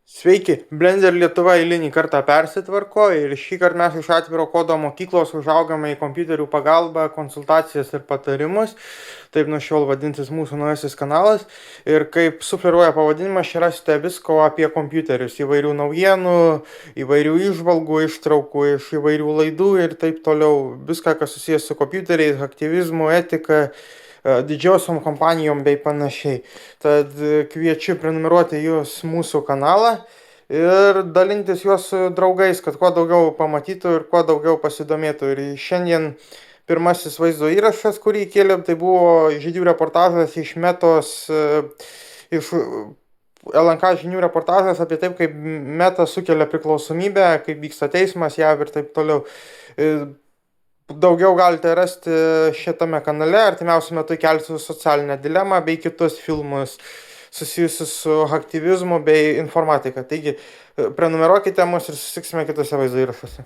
Sveiki, Blender Lietuva eilinį kartą persitvarko ir šį kartą mes iš atviro kodo mokyklos užaugame į kompiuterių pagalbą, konsultacijas ir patarimus. Taip nuo šiol vadinsis mūsų naujasis kanalas. Ir kaip sufleruoja pavadinimas, čia rasite visko apie kompiuterius. Įvairių naujienų, įvairių įžvalgų, ištraukų iš įvairių laidų ir taip toliau. Viską, kas susijęs su kompiuteriais, aktyvizmu, etika, didžiosiom kompanijom bei panašiai. Tad kviečiu prenumeruoti jūs mūsų kanalą ir dalintis juos su draugais, kad kuo daugiau pamatytų ir kuo daugiau pasidomėtų. Ir šiandien pirmasis vaizdo įrašas, kurį kėlėm, tai buvo žinių reportažas iš Metos, iš LNK žinių reportažas apie taip, kaip Meta sukelia priklausomybę, kaip vyksta teismas JAV ir taip toliau. Daugiau galite rasti šitame kanale, artimiausiu metu kelsiu socialinę dilemą bei kitus filmus susijusius su aktyvizmu bei informatika. Taigi, prenumeruokite mus ir susitiksime kitose vaizdo įrašuose.